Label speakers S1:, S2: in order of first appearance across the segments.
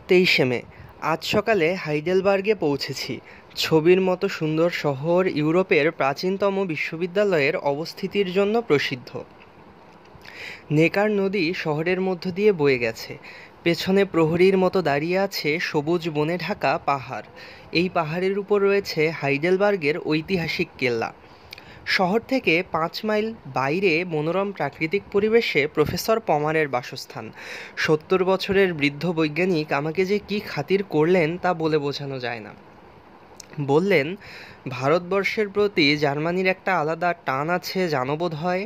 S1: 23শে মে। আজ সকালে হাইডেলবার্গে পৌঁছেছি। ছবির মতো সুন্দর শহর, ইউরোপের প্রাচীনতম বিশ্ববিদ্যালয়ের অবস্থিতির জন্য প্রসিদ্ধ। নেকার নদী শহরের মধ্য দিয়ে বয়ে গেছে। পেছনে প্রহরীর মতো দাঁড়িয়ে আছে সবুজ বনে ঢাকা পাহাড়। এই পাহাড়ের উপর রয়েছে হাইডেলবার্গের ঐতিহাসিক কেল্লা। শহর থেকে 5 মাইল বাইরে মনোরম প্রাকৃতিক পরিবেশে প্রফেসর পমারের বাসস্থান। 70 বছরের বৃদ্ধ বৈজ্ঞানিক আমাকে যে কী খাতির করলেন তা বলে বোঝানো যায় না। বললেন, ভারতবর্ষের প্রতি জার্মানির একটা আলাদা টান আছে জানো বোধ হয়।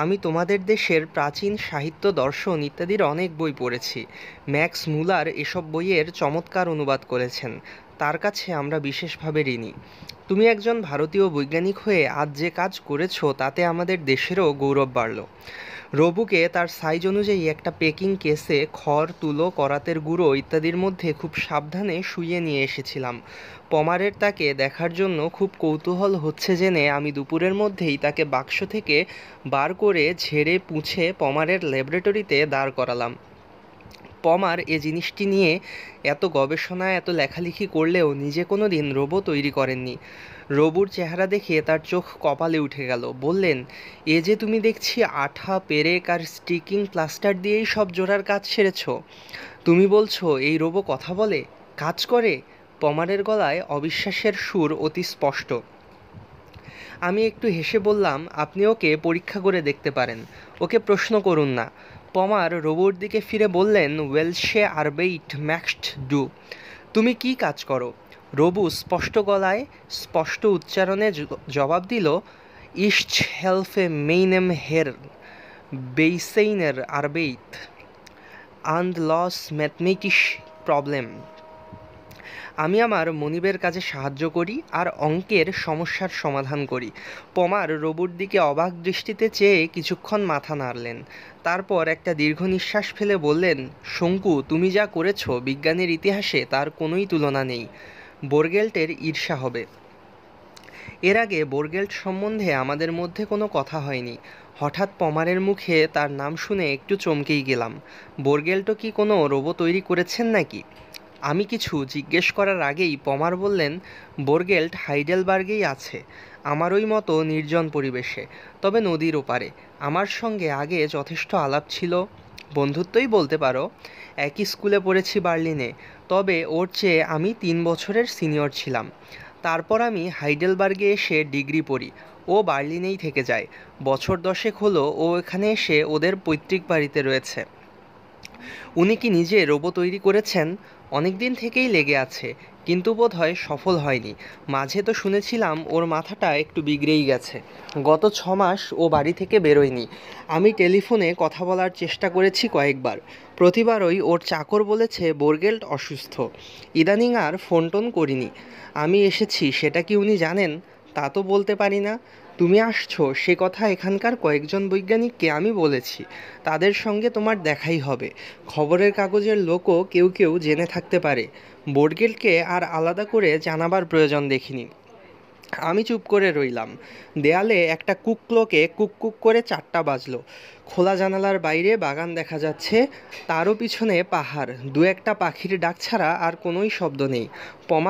S1: আমি তোমাদের দেশের প্রাচীন সাহিত্য, দর্শন ইত্যাদির অনেক বই পড়েছি। ম্যাক্স মুলার এসব বইয়ের চমৎকার অনুবাদ করেছেন। তার কাছে আমরা বিশেষভাবে ঋণী। তুমি একজন ভারতীয় বৈজ্ঞানিক হয়ে আজ যে কাজ করেছো তাতে আমাদের দেশেরও গৌরব বাড়ল। রবুকে তার সাইজ অনুযায়ী একটা পেকিং কেসে খড়, তুলো, করাতের গুঁড়ো ইত্যাদির মধ্যে খুব সাবধানে শুইয়ে নিয়ে এসেছিলাম। পমারের তাকে দেখার জন্য খুব কৌতূহল হচ্ছে জেনে আমি দুপুরের মধ্যেই তাকে বাক্স থেকে বার করে ঝেড়ে পুছে পমারের ল্যাবরেটরিতে দাঁড় করালাম। পমার এ জিনিসটি নিয়ে এত গবেষণা, এত লেখালেখি করলেও নিজে কোনো দিন রোবো তৈরি করেননি। রবুর চেহারা দেখে তার চোখ কপালে উঠে গেল। বললেন, এ যে তুমি দেখছি আঠা, পেরেক আর স্টিকিং প্লাস্টার দিয়েই সব জোড়ার কাজ সেরেছ। তুমি বলছো এই রোবো কথা বলে, কাজ করে? পমারের গলায় অবিশ্বাসের সুর অতি স্পষ্ট। আমি একটু হেসে বললাম, আপনি ওকে পরীক্ষা করে দেখতে পারেন, ওকে প্রশ্ন করুন না। পমার রোবুর দিকে ফিরে বললেন, ওয়েলশে আরবেইট ম্যাক্সড ডু। তুমি কি কাজ করো? রবু স্পষ্ট গলায়, স্পষ্ট উচ্চারণে জবাব দিল, ইস্ট হেলফে মেইনেম হের বেইসেইনের আরবেইট আন্ড লস ম্যাথমেটিস প্রবলেম। আমি আমার মনিবের কাজে সাহায্য করি আর অঙ্কের সমস্যার সমাধান করি। পমার রবুর দিকে অবাক দৃষ্টিতে চেয়ে কিছুক্ষণ মাথা নাড়লেন। তারপর একটা দীর্ঘ নিঃশ্বাস ফেলে বললেন, শঙ্কু, তুমি যা করেছ বিজ্ঞানের ইতিহাসে তার কোনোই তুলনা নেই। বোরগেল্টের ঈর্ষা হবে। এর আগে বোরগেল্ট সম্বন্ধে আমাদের মধ্যে কোনো কথা হয়নি। হঠাৎ পমারের মুখে তার নাম শুনে একটু চমকেই গেলাম। বোরগেল্টও কি কোনো রোবো তৈরি করেছেন নাকি? আমি কিছু জিজ্ঞেস করার আগেই পমার বললেন, বোরগেল্ট হাইডেলবার্গেই আছে, আমার ওই মতো নির্জন পরিবেশে, তবে নদীর ওপারে। আমার সঙ্গে আগে যথেষ্ট আলাপ ছিল, বন্ধুত্বই বলতে পারো। একই স্কুলে পড়েছি বার্লিনে, তবে ওর চেয়ে আমি 3 বছরের সিনিয়র ছিলাম। তারপর আমি হাইডেলবার্গে এসে ডিগ্রি পড়ি, ও বার্লিনেই থেকে যায়। বছর 10 হলো ও এখানে এসে ওদের পৈতৃক বাড়িতে রয়েছে। উনি কি নিজে রোবো তৈরি করেছেন? অনেক দিন থেকেই লেগে আছে, কিন্তু বোধহয় সফল হয়নি। মাঝে তো শুনেছিলাম ওর মাথাটা একটু বিগড়েই গেছে। গত 6 মাস ও বাড়ি থেকে বেরোয়নি। আমি টেলিফোনে কথা বলার চেষ্টা করেছি কয়েকবার, প্রতিবারই ওর চাকর বলেছে বোরগেল্ট অসুস্থ। ইদানিং আর ফোন টোন করিনি। আমি এসেছি সেটা কি উনি জানেন? তা তো বলতে পারি না। তুমি আসছো সে কথা এখানকার কয়েকজন বৈজ্ঞানিককে আমি বলেছি, তাদের সঙ্গে তোমার দেখাই হবে। খবরের কাগজের লোকও কেউ কেউ জেনে থাকতে পারে। বোরগেল্টকে আর আলাদা করে জানাবার প্রয়োজন দেখিনি। আমি চুপ করে রইলাম। দেয়ালে একটা কুকক্লোকে কুক করে 4টা বাজলো। খোলা জানালার বাইরে বাগান দেখা যাচ্ছে, তারও পিছনে পাহাড়। 2-1টা পাখির ডাক ছাড়া আর কোনোই শব্দ নেই। পমা